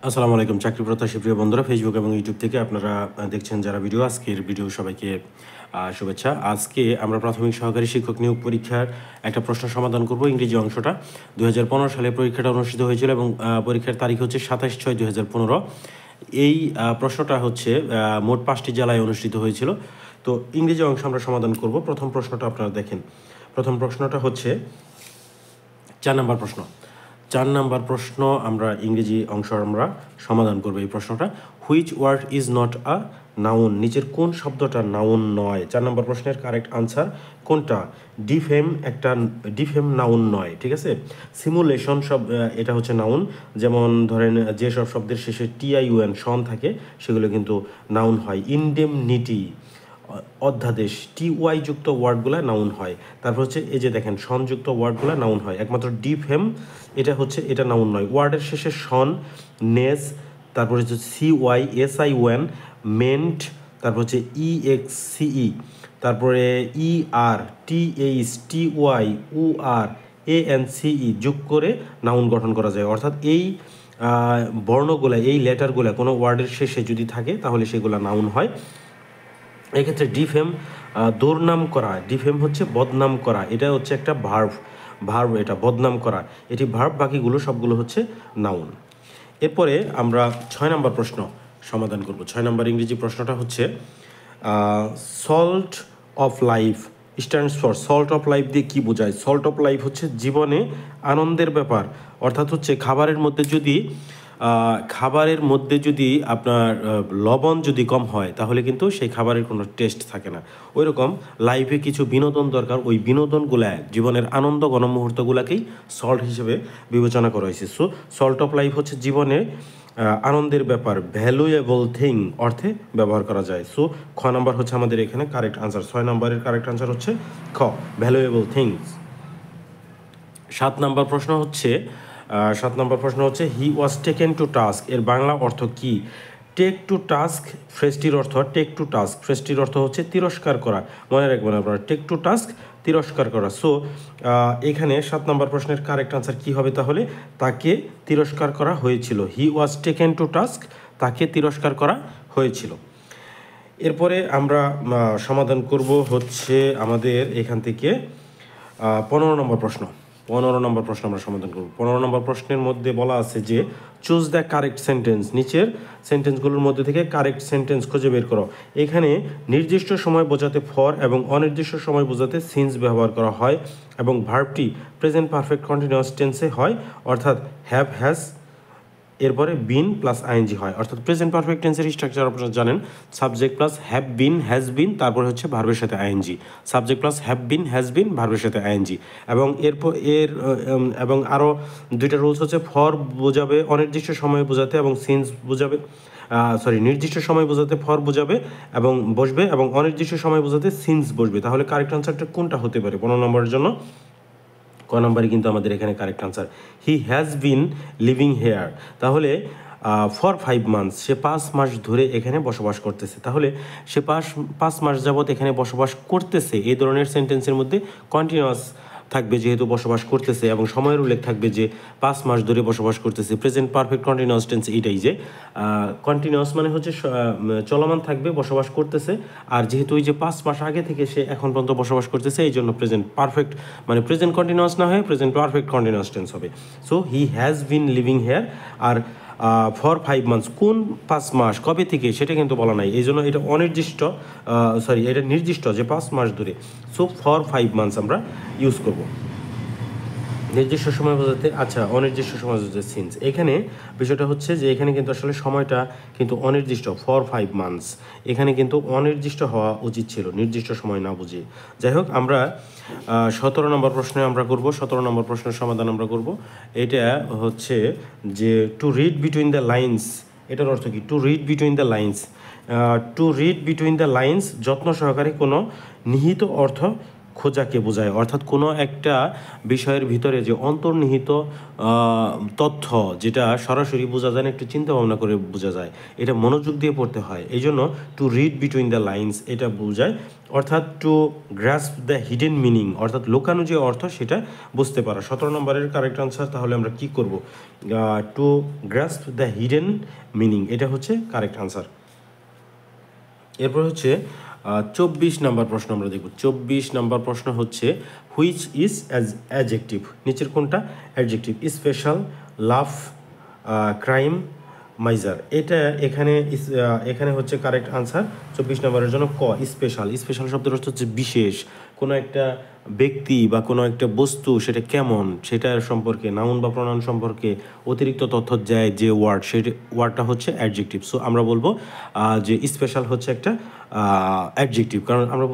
আসসালামু আলাইকুম চাকরি প্রত্যাশী প্রিয় বন্ধুরা, ফেসবুক এবং ইউটিউব থেকে আপনারা দেখছেন যারা ভিডিও, আজকের ভিডিও সবাইকে শুভেচ্ছা। আজকে আমরা প্রাথমিক সহকারী শিক্ষক নিয়োগ পরীক্ষার একটা প্রশ্ন সমাধান করব। ইংরেজি অংশটা 2015 সালে পরীক্ষাটা অনুষ্ঠিত হয়েছিল এবং পরীক্ষার তারিখ হচ্ছে 27/6/2015। এই প্রশ্নটা হচ্ছে মোট 5টি জেলায় অনুষ্ঠিত হয়েছিল। তো ইংরেজি অংশ আমরা সমাধান করব। প্রথম প্রশ্নটা আপনারা দেখেন। প্রথম প্রশ্নটা হচ্ছে 4 নম্বর প্রশ্ন। 4 নম্বর প্রশ্ন আমরা ইংরেজি অংশ আমরা সমাধান করব এই প্রশ্নটা। Which word is not a noun? নিচের কোন শব্দটা নাউন নয়? 4 নম্বর প্রশ্নের কারেক্ট আনসার কোনটা? ডিফেম নাউন নয়, ঠিক আছে। সিমুলেশন এটা হচ্ছে নাউন। যেমন ধরেন যেসব শব্দের শেষে TIUN সন থাকে সেগুলো কিন্তু নাউন হয়। ইনডেমনিটি অধ্যাদেশ TY যুক্ত ওয়ার্ডগুলো নাউন হয়। তারপর হচ্ছে এই যে দেখেন সংযুক্ত ওয়ার্ডগুলো নাউন হয়। একমাত্র ডিফেম এটা নাউন নয়। ওয়ার্ডের শেষে সন, নেস, তারপর হচ্ছে CYSION, মেন্ট, তারপর হচ্ছে EXCE, তারপরে ER, TH, TY, UR, ANCE যোগ করে নাউন গঠন করা যায়। অর্থাৎ এই বর্ণগুলা, এই লেটারগুলা কোনো ওয়ার্ডের শেষে যদি থাকে তাহলে সেগুলো নাউন হয়। এক্ষেত্রে ডিফেম দুর্নাম করা, ডিফেম হচ্ছে বদনাম করা, এটা হচ্ছে একটা ভার্ব, এটা বদনাম করা, এটি ভার্ব, বাকিগুলো সবগুলো হচ্ছে নাউন। এরপরে আমরা 6 নম্বর প্রশ্ন সমাধান করব। 6 নম্বর ইংরেজি প্রশ্নটা হচ্ছে salt of life stands for, salt of life দিয়ে কী বোঝায়? সল্ট অফ লাইফ হচ্ছে জীবনে আনন্দের ব্যাপার। অর্থাৎ হচ্ছে খাবারের মধ্যে যদি আপনার লবণ যদি কম হয় তাহলে কিন্তু সেই খাবারের কোনো টেস্ট থাকে না। ওই রকম লাইফে কিছু বিনোদন দরকার, ওই বিনোদনগুলা জীবনের আনন্দ গণমুহূর্তগুলোকেই সল্ট হিসেবে বিবেচনা করা হয়েছে। সো সল্ট অফ লাইফ হচ্ছে জীবনে আনন্দের ব্যাপার, ভ্যালুয়েবল থিং অর্থে ব্যবহার করা যায়। সো খ নাম্বার হচ্ছে আমাদের এখানে কারেক্ট আনসার। 6 নম্বরের কারেক্ট আনসার হচ্ছে খ, ভ্যালুয়েবল থিংস। 7 নম্বর প্রশ্ন হচ্ছে হি ওয়াজ টেকেন টু টাস্ক, এর বাংলা অর্থ কি? টেক টু টাস্ক ফ্রেজটির অর্থ, টেক টু টাস্ক ফ্রেজটির অর্থ হচ্ছে তিরস্কার করা। মনে রাখবেন আপনারা, টেক টু টাস্ক তিরস্কার করা। সো এখানে 7 নম্বর প্রশ্নের কারেক্ট আনসার কি হবে তাহলে? তাকে তিরস্কার করা হয়েছিল। হি ওয়াজ টেকেন টু টাস্ক, তাকে তিরস্কার করা হয়েছিল। এরপরে আমরা সমাধান করব হচ্ছে আমাদের এখান থেকে 15 নম্বর প্রশ্ন। 15 নম্বর প্রশ্ন আমরা সমাধান করব। 15 নম্বর প্রশ্নের মধ্যে বলা আছে যে চুজ দ্য কারেক্ট সেন্টেন্স, নিচের সেন্টেন্সগুলোর মধ্যে থেকে কারেক্ট সেন্টেন্স খুঁজে বের করো। এখানে নির্দিষ্ট সময় বোঝাতে ফর এবং অনির্দিষ্ট সময় বোঝাতে সিন্স ব্যবহার করা হয় এবং ভার্বটি প্রেজেন্ট পারফেক্ট কন্টিনিউয়াস টেন্সে হয়, অর্থাৎ হ্যাভ, হ্যাজ, এরপরে বিন প্লাস আইএনজি হয়। অর্থাৎ প্রেজেন্ট পারফেক্ট টেন্সের স্ট্রাকচার আপনারা জানেন, subject plus have been, has been, তারপরে হচ্ছে ভার্বের সাথে ING. Subject plus have been, has been, ভার্বের সাথে আইএনজি। এবং এবং আরও দুইটা রুলস হচ্ছে, ফর বোঝাবে অনির্দিষ্ট সময় বোঝাতে এবং সিন্স বোঝাবে, নির্দিষ্ট সময় বোঝাতে ফর বোঝাবে এবং বসবে, এবং অনির্দিষ্ট সময় বোঝাতে সিন্স বসবে। তাহলে কারেক্ট আনসারটা কোনটা হতে পারে 15 নম্বরের জন্য? ক নম্বরে কিন্তু আমাদের এখানে correct answer. He has been living hair, তাহলে ফর 5 মান্থস, সে 5 মাস ধরে এখানে বসবাস করতেছে। তাহলে সে 5 মাস যাবৎ এখানে বসবাস করতেছে, এই ধরনের সেন্টেন্সের মধ্যে কন্টিনিউয়াস থাকবে যেহেতু বসবাস করতেছে, এবং সময়ের উল্লেখ থাকবে যে 5 মাস ধরে বসবাস করতেছে। প্রেজেন্ট পারফেক্ট কন্টিনিউয়াস টেন্স এইটাই, যে কন্টিনিউয়াস মানে হচ্ছে চলমান থাকবে, বসবাস করতেছে। আর যেহেতু ওই যে 5 মাস আগে থেকে সে এখন পর্যন্ত বসবাস করতেছে, এই জন্য প্রেজেন্ট পারফেক্ট মানে প্রেজেন্ট কন্টিনিউয়াস না হয়ে প্রেজেন্ট পারফেক্ট কন্টিনিউয়াস টেন্স হবে। So he has been living here. আর ফর 5 মান্থস, কোন 5 মাস, কবে থেকে সেটা কিন্তু বলা নাই, এই জন্য এটা অনির্দিষ্ট, এটা নির্দিষ্ট যে 5 মাস ধরে। সো ফর 5 মান্থস আমরা ইউজ করব নির্দিষ্ট সময় বোঝাতে। আচ্ছা, অনির্দিষ্ট সময় বোঝাতে সিন্স। এখানে বিষয়টা হচ্ছে যে এখানে কিন্তু আসলে সময়টা কিন্তু অনির্দিষ্ট, ফর 5 মান্থস, এখানে কিন্তু অনির্দিষ্ট হওয়া উচিত ছিল, নির্দিষ্ট সময় না বুঝে। যাই হোক, আমরা 17 নম্বর প্রশ্নে আমরা করব। 17 নম্বর প্রশ্নের সমাধান আমরা করব। এটা হচ্ছে যে to read between the lines, এটার অর্থ কি? To read between the lines, to read between the lines যত্ন সহকারে কোনো নিহিত অর্থ খোঁজাকে বোঝায়, অর্থাৎ কোনো একটা বিষয়ের ভিতরে যে অন্তর্নিহিত তথ্য যেটা সরাসরি বোঝা যায় না, একটু চিন্তা ভাবনা করে বোঝা যায়, এটা মনোযোগ দিয়ে পড়তে হয়। এই জন্য to read between the lines এটা বোঝায়, অর্থাৎ to grasp the hidden meaning, অর্থাৎ লুকানো যে অর্থ সেটা বুঝতে পারা। 17 নম্বরের কারেক্ট আনসার। তাহলে আমরা কি করব? To grasp the hidden meaning, এটা হচ্ছে কারেক্ট আনসার। এরপর হচ্ছে 24 নম্বর প্রশ্ন আমরা দেখব। 24 নম্বর প্রশ্ন হচ্ছে হুইচ ইজ অ্যাডজেক্টিভ, নিচের কোনটা অ্যাডজেক্টিভ? স্পেশাল, লাভ, ক্রাইম, মাইজার। এটা এখানে হচ্ছে কারেক্ট আনসার 24 নম্বরের জন্য ক, স্পেশাল। স্পেশাল শব্দের অর্থ হচ্ছে বিশেষ, কোনো একটা ব্যক্তি বা কোনো একটা বস্তু সেটা কেমন সেটার সম্পর্কে, নাউন বা প্রনাউন সম্পর্কে অতিরিক্ত তথ্য দেয় যে ওয়ার্ড, সেই ওয়ার্ডটা হচ্ছে অ্যাডজেক্টিভ। সো আমরা বলবো যে স্পেশাল হচ্ছে একটা অ্যাডজেক্টিভ, কারণ আমরা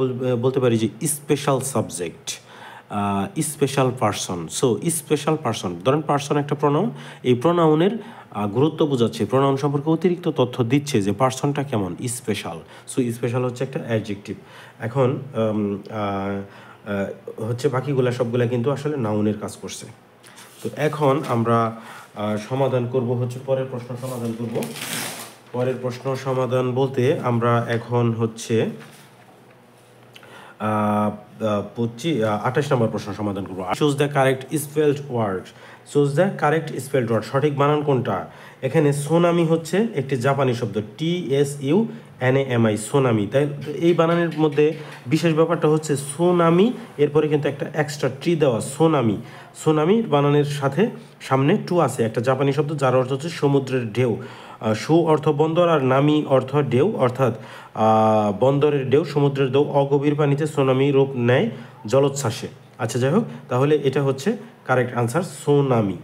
বলতে পারি যে special subject, special person. So special person, ধরেন পার্সন একটা প্রনাউন, এই প্রনাউনের গুরুত্ব বোঝাচ্ছে, প্রনাউন সম্পর্কে অতিরিক্ত তথ্য দিচ্ছে যে পার্সনটা কেমন, স্পেশাল। সো স্পেশাল হচ্ছে একটা অ্যাডজেক্টিভ। এখন হচ্ছে বাকিগুলা সবগুলা কিন্তু আসলে নাউনের কাজ করছে। তো এখন আমরা সমাধান করব, হচ্ছে পরের প্রশ্ন সমাধান করব। পরের প্রশ্ন সমাধান বলতে আমরা এখন হচ্ছে 28 নম্বর প্রশ্ন সমাধান করবো। Choose the correct spelled word. Choose the correct spelled word, সঠিক বানান কোনটা? এখানে সোনামি হচ্ছে একটি জাপানি শব্দ, TSUNAMI, সোনামি। তাই এই বানানের মধ্যে বিশেষ ব্যাপারটা হচ্ছে সোনামি, এরপরে কিন্তু একটা এক্সট্রা টি দেওয়া, সোনামি। সোনামির বানানের সাথে সামনে টু আছে, একটা জাপানি শব্দ যার অর্থ হচ্ছে সমুদ্রের ঢেউ। সু অর্থ বন্দর আর নামি অর্থ ঢেউ, অর্থাৎ বন্দরের ঢেউ, সমুদ্রের ঢেউ অগভীর পানিতে সুনামি রূপ নেয় জলোচ্ছ্বাসে। আচ্ছা, যাই হোক, তাহলে এটা হচ্ছে কারেক্ট আনসার, সুনামি।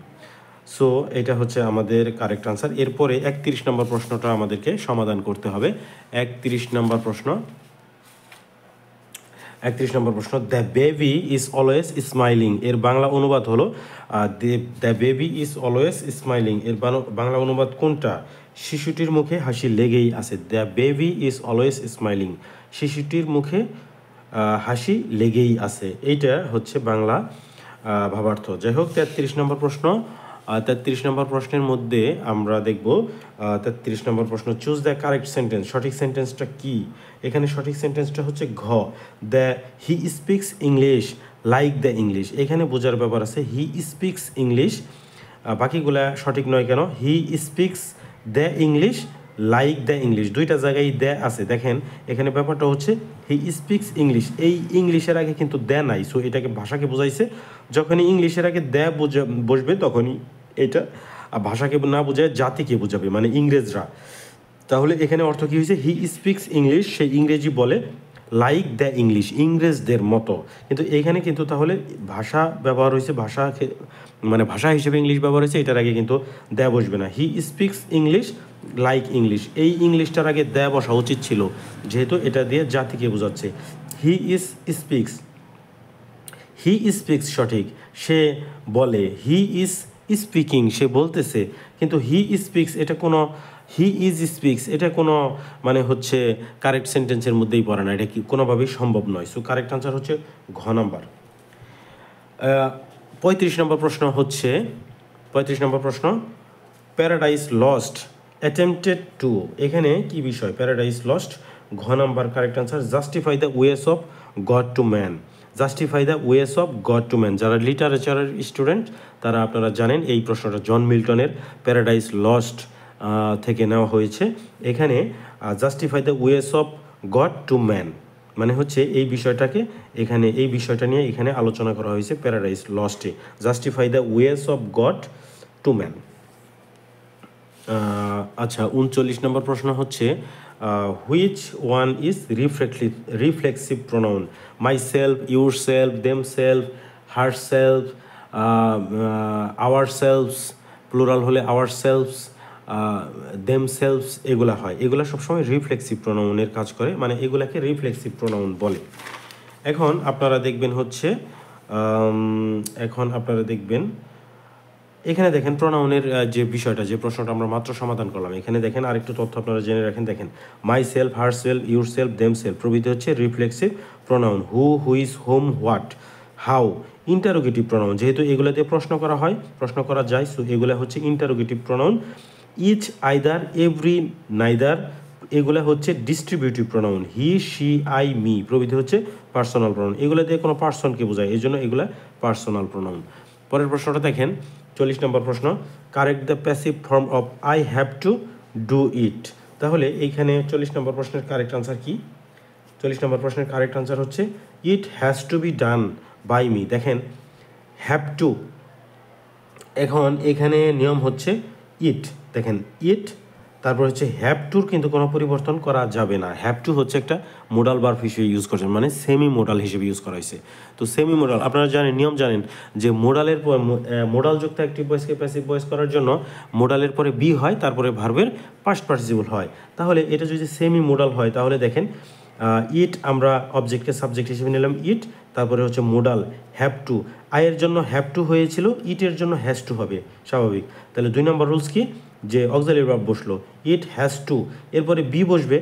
সো এটা হচ্ছে আমাদের কারেক্ট আনসার। এরপরে 31 নম্বর প্রশ্নটা আমাদেরকে সমাধান করতে হবে। 31 নম্বর প্রশ্ন, 31 নম্বর প্রশ্ন, the baby is always smiling এর বাংলা অনুবাদ হলো the baby is always smiling এর বাংলা অনুবাদ কোনটা? শিশুটির মুখে হাসি লেগেই আছে। The baby is always smiling, শিশুটির মুখে হাসি লেগেই আছে, এইটা হচ্ছে বাংলা ভাবার্থ। যাই হোক, 33 নম্বর প্রশ্ন। 33 নম্বর প্রশ্নের মধ্যে আমরা দেখব 33 নম্বর প্রশ্ন, চুজ দ্য কারেক্ট সেন্টেন্স, সঠিক সেন্টেন্সটা কি? এখানে সঠিক সেন্টেন্সটা হচ্ছে ঘ, the he speaks English like the English. এখানে বোঝার ব্যাপার আছে, হি স্পিক্স ইংলিশ, বাকিগুলা সঠিক নয় কেন? He speaks the English like the English, দুইটা জায়গায় দ্য আছে। দেখেন এখানে ব্যাপারটা হচ্ছে হি স্পিক্স ইংলিশ, এই ইংলিশের আগে কিন্তু দ্য নাই। সো এটাকে ভাষাকে বোঝাইছে, যখনই ইংলিশের আগে দ্য বসবে তখনই এটা ভাষাকে না বোঝায় জাতিকে বোঝাবে, মানে ইংরেজরা। তাহলে এখানে অর্থ কী হয়েছে? হি স্পিক্স ইংলিশ, সে ইংরেজি বলে, লাইক দ্য ইংলিশ, ইংরেজদের মতো। কিন্তু এইখানে কিন্তু তাহলে ভাষা ব্যবহার হয়েছে, মানে ভাষা হিসেবে ইংলিশ ব্যবহার হয়েছে, এটার আগে কিন্তু দ্য বসবে না। He speaks English like English, এই ইংলিশটার আগে দ্য বসা উচিত ছিল, যেহেতু এটা দিয়ে জাতিকে বোঝাচ্ছে। হি স্পিক্স, হি স্পিক্স সঠিক, সে বলে। হি ইজ স্পিকিং, সে বলতেছে। কিন্তু হি স্পিক্স এটা কোনো, হি ইজ স্পিক্স এটা কোনো মানে হচ্ছে কারেক্ট সেন্টেন্সের মধ্যেই পড়ে না, এটা কি কোনোভাবেই সম্ভব নয়। সো কারেক্ট আনসার হচ্ছে ঘ নাম্বার। 35 নম্বর প্রশ্ন হচ্ছে, 35 নম্বর প্রশ্ন, প্যারাডাইস লস্ট অ্যাটেম্পটেড টু, এখানে কি বিষয়? প্যারাডাইস লস্ট, ঘ number correct answer. Justify the ways of God to man, justify the ways of God to man. যারা লিটারেচারের স্টুডেন্ট তারা আপনারা জানেন এই প্রশ্নটা জন মিল্টনের প্যারাডাইস লস্ট থেকে নেওয়া হয়েছে। এখানে justify the ways of God to man মানে হচ্ছে এই বিষয়টাকে, এখানে এই বিষয়টা নিয়ে এখানে আলোচনা করা হয়েছে প্যারাডাইস লস্টে, justify the ways of God to man. আচ্ছা, 39 নম্বর প্রশ্ন হচ্ছে which one is reflexive pronoun? Myself, yourself, themself, herself, ourselves, plural হলে আওয়ার সেলফস, দেম সেলফস, এগুলা হয়। এগুলা সবসময় রিফ্লেক্সিভ প্রোনাউনের কাজ করে, মানে এগুলাকে রিফ্লেক্সিভ প্রোনাউন বলে। এখন আপনারা দেখবেন হচ্ছে এখানে দেখেন প্রোনাউনের যে বিষয়টা, যে প্রশ্নটা আমরা মাত্র সমাধান করলাম, এখানে দেখেন আরেকটু তথ্য আপনারা জেনে রাখেন। দেখেন myself, herself, yourself, themself প্রভৃতি হচ্ছে reflexive pronoun. Who, whose, whom, what, how interrogative pronoun. যেহেতু এগুলো দিয়ে প্রশ্ন করা হয়, প্রশ্ন করা যায়, সো এগুলো হচ্ছে interrogative pronoun. Each, either, every, neither এগুলো হচ্ছে distributive pronoun. He, she, I, me প্রভৃতি হচ্ছে পার্সোনাল প্রোনাউন। এগুলো দিয়ে কোনো পার্সনকে বোঝায়, এই জন্য এগুলো পার্সোনাল প্রোনাউন। পরের প্রশ্নটা দেখেন 40 নম্বর প্রশ্ন, correct the passive form of I have to do it. তাহলে এইখানে 40 নম্বর প্রশ্নের কারেক্ট আনসার কি? 40 নম্বর প্রশ্নের কারেক্ট আনসার হচ্ছে it has to be done by me. দেখেন হ্যাভ টু, এখন এখানে নিয়ম হচ্ছে ইট, দেখেন ইট, তারপর হচ্ছে হ্যাভ টুর কিন্তু কোনো পরিবর্তন করা যাবে না। হ্যাভ টু হচ্ছে একটা মোডাল ভার্ব হিসেবে ইউজ করছেন, মানে সেমি মোডাল হিসেবে ইউজ করা হয়েছে। তো সেমি মোডাল আপনারা জানেন, নিয়ম জানেন যে মোডালের পর মোডাল যুক্ত অ্যাক্টিভ ভয়েসকে প্যাসিভ ভয়েস করার জন্য মোডালের পরে বি হয়, তারপরে ভার্বের পাস্ট পার্টিসিপল হয়। তাহলে এটা যদি সেমি মোডাল হয় তাহলে দেখেন ইট আমরা অবজেক্টকে সাবজেক্ট হিসেবে নিলাম ইট, তারপরে হচ্ছে মোডাল হ্যাভ টু, আয়ের জন্য হ্যাভ টু হয়েছিল, ইটের জন্য হ্যাজ টু হবে স্বাভাবিক। তাহলে 2 নম্বর রুলস কি, যে অক্সিলারি ভার্ব বসলো ইট হ্যাজ টু, এরপরে বি বসবে,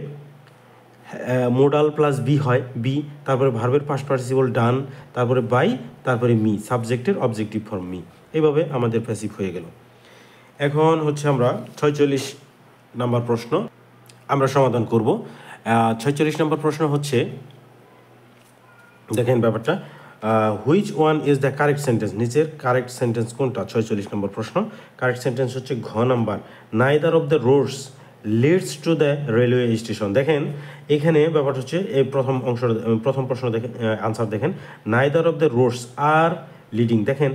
মোডাল প্লাস বি হয় বি, তারপরে ভার্বের পাস্ট পার্টিসিপল ডান, তারপরে বাই, তারপরে মি, সাবজেক্টের অবজেক্টিভ ফর্ম মি। এইভাবে আমাদের প্যাসিভ হয়ে গেল। এখন হচ্ছে আমরা 46 নম্বর প্রশ্ন আমরা সমাধান করব। 46 নম্বর প্রশ্ন হচ্ছে, দেখেন ব্যাপারটা, which one is the correct sentence, নিচের কারেক্ট সেন্টেন্স কোনটা? 46 নম্বর প্রশ্ন, কারেক্ট সেন্টেন্স হচ্ছে ঘ number, neither of the roads leads to the railway station. দেখেন এখানে ব্যাপারটা হচ্ছে এই প্রথম অংশ, প্রথম প্রশ্ন দেখেন, আনসার দেখেন neither of the Rhodes R leading. দেখেন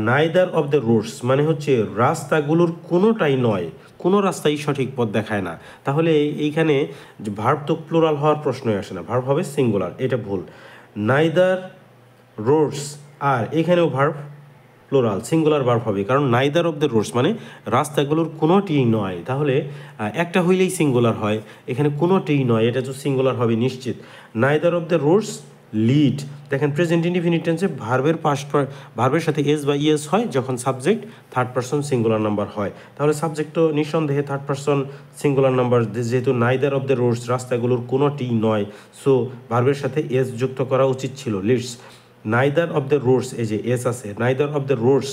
নাইদার অফ দ্য রোডস মানে হচ্ছে রাস্তাগুলোর কোনোটাই নয়, কোনো রাস্তাই সঠিক পথ দেখায় না। তাহলে এইখানে ভার্ব তো প্লুরাল হওয়ার প্রশ্নই আসে না, ভার্ব হবে সিঙ্গুলার, এটা ভুল। নাইদার রোডস আর, এখানেও ভার্ব প্লুরাল সিঙ্গুলার ভার্ব হবে, কারণ নাইদার অফ দ্য রোডস মানে রাস্তাগুলোর কোনোটিই নয়। তাহলে একটা হইলেই সিঙ্গুলার হয়, এখানে কোনোটিই নয়, এটা তো সিঙ্গুলার হবে নিশ্চিত। Neither of the Rhodes lead, দেখেন প্রেজেন্ট ইনডিফিনিট টেন্সে ভার্বের ভার্বের সাথে এস বা ইএস হয় যখন subject third person singular number হয়। তাহলে সাবজেক্ট তো নিঃসন্দেহে থার্ড পারসন সিঙ্গুলার নাম্বার, যেহেতু নাইদার অফ দ্য রোডস রাস্তাগুলোর কোনোটিই নয়, সো ভার্বের সাথে এস যুক্ত করা উচিত ছিল, leads. Neither of the roads, এই যে এস আছে, neither of the roads,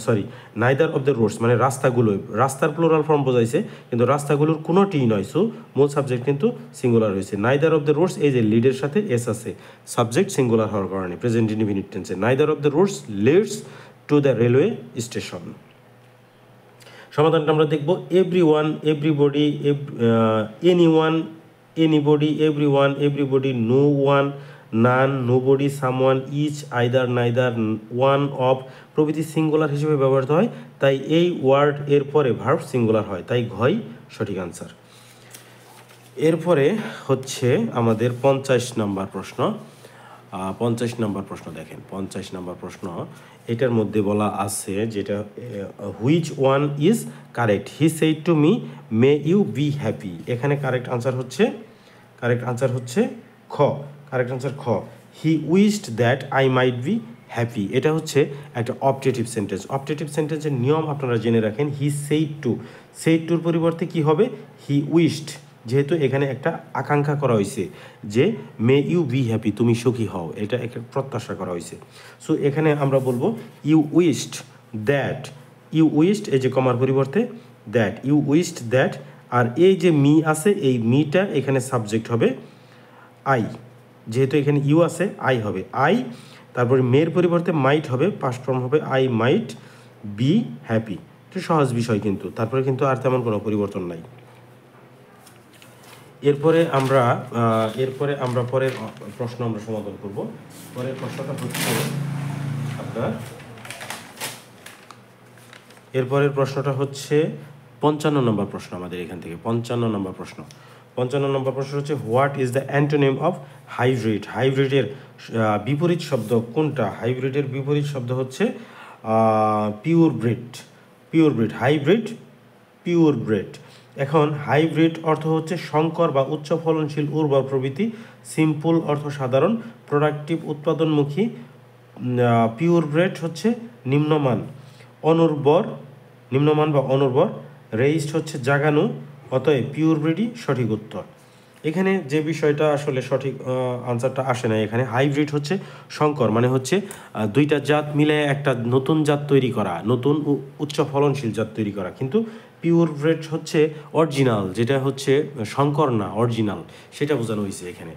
sorry neither of the roads মানে রাস্তাগুলো, রাস্তার প্লুরাল ফর্ম বোঝাইছে কিন্তু রাস্তাগুলোর কোনোটিই নয়, সো মূল সাবজেক্ট কিন্তু সিঙ্গুলার হয়েছে। নাইদার অফ দ্য রোডস, এই যে লিডের সাথে এস আছে, সাবজেক্ট সিঙ্গুলার হওয়ার কারণে প্রেজেন্ট ইনডিফিনিট টেন্সে neither of the roads leads to the railway station. সমাধানটা আমরা দেখব, every one, everybody, any one, anybody, every one, everybody, no one, none, nobody, someone, each, either, neither, one, of প্রভৃতি singular হিসেবে ব্যবহৃত হয়, তাই এই ওয়ার্ড এর পরে ভার্ব সিঙ্গুলার হয়, তাই ঘই সঠিক আনসার। এরপরে হচ্ছে আমাদের 50 নম্বর প্রশ্ন। 50 নম্বর প্রশ্ন দেখেন, 50 নম্বর প্রশ্ন, এটার মধ্যে বলা আছে যেটা which one is correct, he said to me may you be happy. এখানে কারেক্ট আনসার হচ্ছে, কারেক্ট আনসার হচ্ছে খ, কারেক্ট আনসার খ, he wished that I might be happy. এটা হচ্ছে একটা অপটেটিভ সেন্টেন্স। অপটেটিভ সেন্টেন্সের নিয়ম আপনারা জেনে রাখেন, হি সেইড টু, সেইড টুর পরিবর্তে কি হবে, হি উইশড, যেহেতু এখানে একটা আকাঙ্ক্ষা করা হয়েছে যে মে ইউ বি হ্যাপি, তুমি সুখী হও, এটা একটা প্রত্যাশা করা হয়েছে। সো এখানে আমরা বলবো you wished that, you wished, এই যে কমার পরিবর্তে দ্যাট, ইউ উইশড দ্যাট, আর এই যে মি আছে, এই মিটা এখানে সাবজেক্ট হবে আই, যেহেতু এখানে ইউ আছে আই হবে আই, তারপরে মেয়ের পরিবর্তে মাইট হবে, পাস্ট ফর্ম হবে আই মাইট বি হ্যাপি। এটা সহজ বিষয় কিন্তু, তারপরে কিন্তু আর তেমন কোনো পরিবর্তন নাই। এরপরে আমরা পরের প্রশ্ন আমরা সমাধান করব। পরের প্রশ্নটা হচ্ছে আপনার, এরপরের প্রশ্নটা হচ্ছে 55 নম্বর প্রশ্ন আমাদের এখান থেকে। 55 নম্বর প্রশ্ন, 55 নম্বর প্রশ্ন হচ্ছে what is the antonym of hybrid. হাইব্রিডের বিপরীত শব্দ কোনটা? হাইব্রিডের বিপরীত শব্দ হচ্ছে pure breed, pure breed, hybrid, pure breed. এখন হাইব্রিড অর্থ হচ্ছে সংকর বা উচ্চ ফলনশীল উর্বর প্রভৃতি, সিম্পল অর্থ সাধারণ, প্রোডাক্টিভ উৎপাদনমুখী, পিওর ব্রিড হচ্ছে নিম্নমান, অনুর্বর, নিম্নমান বা অনুর্বর। রেইস্ট হচ্ছে জাগানো, অতএব পিউরব্রিডই সঠিক উত্তর। এখানে যে বিষয়টা আসলে সঠিক আনসারটা আসে না, এখানে হাইব্রিড হচ্ছে সংকর, মানে হচ্ছে দুইটা জাত মিলে একটা নতুন জাত তৈরি করা, নতুন উচ্চ ফলনশীল জাত তৈরি করা। কিন্তু পিউরব্রিড হচ্ছে অরিজিনাল, যেটা হচ্ছে সংকর না, অরিজিনাল, সেটা বোঝানো হয়েছে এখানে।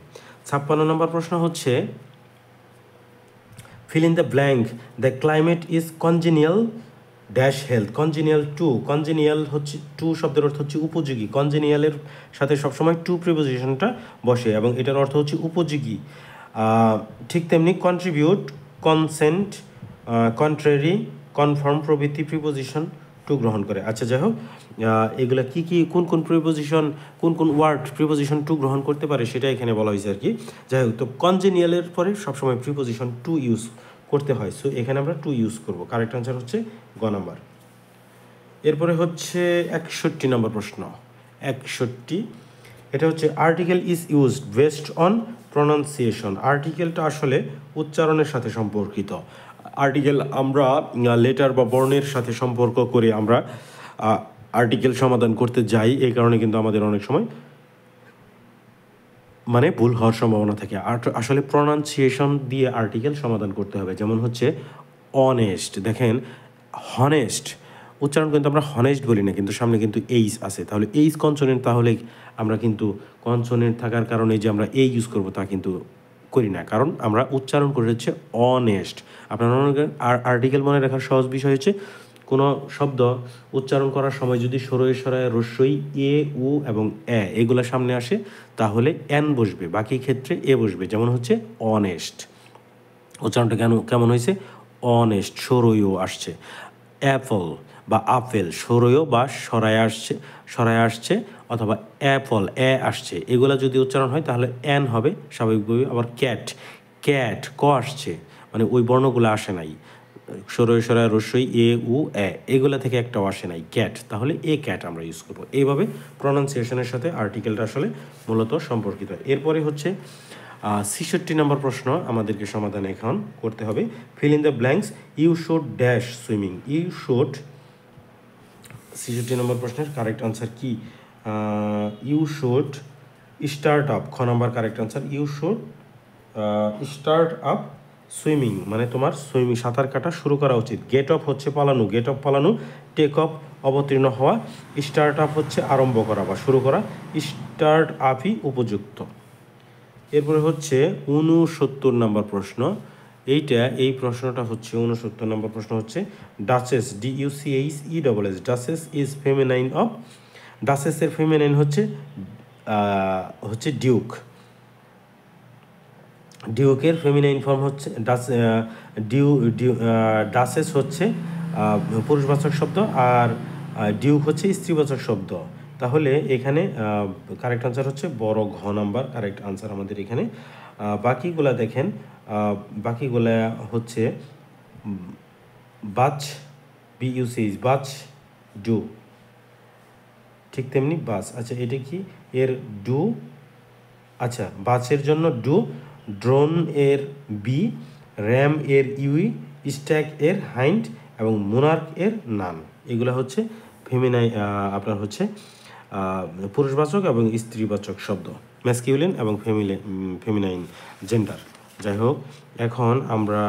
56 নম্বর প্রশ্ন হচ্ছে fill in the blank, the climate is congenial dash health, congenial to, congenial হচ্ছে টু শব্দের অর্থ হচ্ছে উপযোগী, কনজেনিয়ালের সাথে সবসময় টু প্রিপোজিশনটা বসে এবং এটার অর্থ হচ্ছে উপযোগী। ঠিক তেমনি কন্ট্রিবিউট, কনসেন্ট, কন্ট্রারি, কনফার্ম প্রভৃতি প্রিপোজিশন টু গ্রহণ করে। আচ্ছা, যাই হোক, এগুলা কী কী, কোন কোন প্রিপোজিশন, কোন কোন ওয়ার্ড প্রিপোজিশন টু গ্রহণ করতে পারে সেটা এখানে বলা হয়েছে আর কি। যাই হোক, তো কনজেনিয়ালের পরে সবসময় প্রিপোজিশন টু ইউজ করতে হয়, সো এখানে আমরা টু ইউজ করব। কারেক্ট আনসার হচ্ছে গ নাম্বার। এরপরে হচ্ছে 61 নম্বর প্রশ্ন। 61, এটা হচ্ছে article is used based on pronunciation. আর্টিকেলটা আসলে উচ্চারণের সাথে সম্পর্কিত। আর্টিকেল আমরা লেটার বা বর্ণের সাথে সম্পর্ক করে আমরা আর্টিকেল সমাধান করতে যাই, এই কারণে কিন্তু আমাদের অনেক সময় মানে ভুল হওয়ার সম্ভাবনা থাকে। আসলে প্রনাউন্সিয়েশন দিয়ে আর্টিকেল সমাধান করতে হবে। যেমন হচ্ছে অনেস্ট, দেখেন হনেস্ট উচ্চারণ কিন্তু আমরা হনেস্ট বলি না, কিন্তু সামনে কিন্তু এইস আছে, তাহলে এইস কনসোনেন্ট, তাহলে আমরা কিন্তু কনসোনেন্ট থাকার কারণে যে আমরা এই ইউজ করব তা কিন্তু করি না, কারণ আমরা উচ্চারণ করে হচ্ছে অনেস্ট। আপনারা আর্টিকেল মনে রাখার সহজ বিষয় হচ্ছে কোনো শব্দ উচ্চারণ করার সময় যদি সরয়ে সরায় রস্যই এ, উ এবং এ এগুলো সামনে আসে, তাহলে এন বসবে, বাকি ক্ষেত্রে এ বসবে। যেমন হচ্ছে অনেস্ট, উচ্চারণটা কেমন হয়েছে, অনেস্ট, সরয়ও আসছে। অ্যাপল বা আপেল, সরয়ও বা সরায় আসছে, অথবা অ্যাপল এ আসছে, এগুলা যদি উচ্চারণ হয় তাহলে এন হবে স্বাভাবিকভাবে। আবার ক্যাট, ক্যাট ক আসছে, মানে ওই বর্ণগুলো আসে নাই, সরয় রস্যই এ, উ, এ এগুলা থেকে একটাও আসে নাই, ক্যাট, তাহলে এ ক্যাট আমরা ইউজ করবো। এইভাবে প্রনাউন্সিয়েশনের সাথে আর্টিকেলটা আসলে মূলত সম্পর্কিত। এরপরে হচ্ছে 66 নম্বর প্রশ্ন আমাদেরকে সমাধান এখন করতে হবে। Fill in the blanks, you should dash swimming, you should. 66 নম্বর প্রশ্নের কারেক্ট আনসার কি, ইউ শুড স্টার্ট আপ, খ নম্বর correct answer, you should start up swimming, মানে তোমার সুইমিং সাঁতার কাটা শুরু করা উচিত। গেট অফ হচ্ছে পালানো, গেট অফ পালানো, টেক অফ অবতীর্ণ হওয়া, স্টার্ট আপ হচ্ছে আরম্ভ করা বা শুরু করা, স্টার্ট আপই উপযুক্ত। এরপরে হচ্ছে 69 নম্বর প্রশ্ন। এই প্রশ্নটা হচ্ছে 69 নম্বর প্রশ্ন হচ্ছে duchess, DUCHESS, duchess is feminine of, ডাচেসের ফেমিনাইন হচ্ছে ডিউক, ডিউকের ফেমিনাইন ফর্ম হচ্ছে ডাচেস হচ্ছে পুরুষবাচক শব্দ, আর ডিউক হচ্ছে স্ত্রীবাচক শব্দ। তাহলে এখানে কারেক্ট আনসার হচ্ছে বড় ঘ নাম্বার কারেক্ট আনসার আমাদের এখানে। বাকিগুলা দেখেন, বাকিগুলা হচ্ছে বাচ, BUCH, বাচ, ডু, ঠিক তেমনি বাস। আচ্ছা, এটা কি এর ডু, আচ্ছা বাসের জন্য ডু, ড্রোন এর বি, র্যাম এর ইউই, স্ট্যাক এর হাইন্ড এবং মোনার্ক এর নান, এগুলো হচ্ছে আপনার হচ্ছে পুরুষবাচক এবং স্ত্রীবাচক শব্দ, ম্যাসকিউলিন এবং ফেমিনাইন জেন্ডার। যাই হোক, এখন আমরা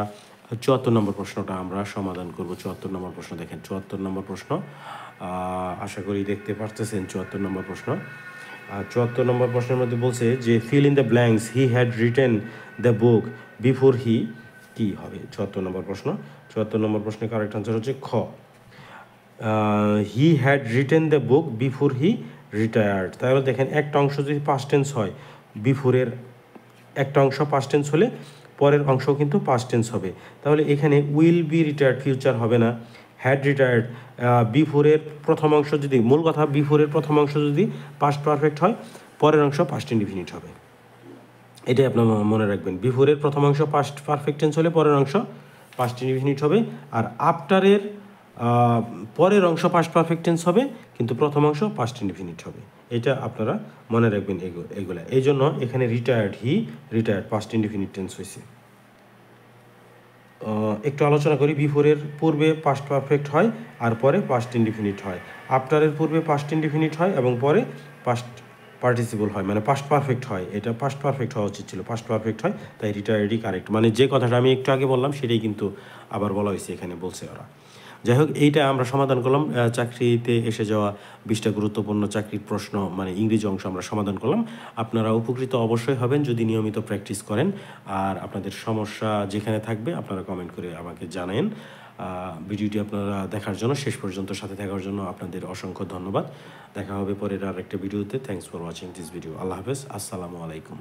74 নম্বর প্রশ্নটা আমরা সমাধান করব। 74 নম্বর প্রশ্ন দেখেন, 74 নম্বর প্রশ্ন আশা করি দেখতে পারতেছেন। 74 নম্বর প্রশ্ন, 74 নম্বর প্রশ্নের মধ্যে বলছে যে feel in the blanks, he had written the book before he, কি হবে 74 নম্বর প্রশ্ন। 74 নম্বর প্রশ্নের কারেক্ট আনসার হচ্ছে খ, he had written the book before he retired. তাহলে দেখেন একটা অংশ যদি পাস্ট টেন্স হয়, বিফোরের একটা অংশ পাস্ট টেন্স হলে পরের অংশ কিন্তু পাস্ট টেন্স হবে। তাহলে এখানে উইল বি রিটায়ার্ড ফিউচার হবে না, হ্যাড রিটায়ার্ড, বিফোরের প্রথম অংশ যদি, মূল কথা বিফোরের প্রথম অংশ যদি পাস্ট পারফেক্ট হয়, পরের অংশ পাস্ট ইনডিফিনিট হবে। এটাই আপনার মনে রাখবেন, বিফোরের প্রথম অংশ পাস্ট পারফেক্ট টেন্স হলে পরের অংশ পাস্ট ইনডিফিনিট হবে, আর আফটারের পরের অংশ পাস্ট পারফেক্ট টেন্স হবে, কিন্তু প্রথম অংশ পাস্ট ইনডিফিনিট হবে। এটা আপনারা মনে রাখবেন এগুলা। এই জন্য এখানে রিটায়ার্ড, হি রিটায়ার্ড পাস্ট ইনডিফিনিট টেন্স হয়েছে। একটু আলোচনা করি। বিফোরের পূর্বে পাস্ট পারফেক্ট হয় আর পরে পাস্ট ইনডিফিনিট হয়। আফটারের পূর্বে পাস্ট ইনডিফিনিট হয় এবং পরে পাস্ট পার্টিসিপল হয়, মানে পাস্ট পারফেক্ট হয়। এটা পাস্ট পারফেক্ট হওয়া উচিত ছিল, পাস্ট পারফেক্ট হয়, তাই রিটায়ার্ডই কারেক্ট। মানে যে কথাটা আমি একটু আগে বললাম সেটাই কিন্তু আবার বলা হয়েছে এখানে, বলছে ওরা। যাই হোক, এইটা আমরা সমাধান করলাম। চাকরিতে এসে যাওয়া 20টা গুরুত্বপূর্ণ চাকরির প্রশ্ন, মানে ইংরেজি অংশ আমরা সমাধান করলাম। আপনারা উপকৃত অবশ্যই হবেন যদি নিয়মিত প্র্যাকটিস করেন। আর আপনাদের সমস্যা যেখানে থাকবে আপনারা কমেন্ট করে আমাকে জানান। ভিডিওটি আপনারা দেখার জন্য, শেষ পর্যন্ত সাথে থাকার জন্য আপনাদের অসংখ্য ধন্যবাদ। দেখা হবে পরের আর একটা ভিডিওতে। Thanks for watching this video. আল্লাহ হাফেজ, আসসালামু আলাইকুম।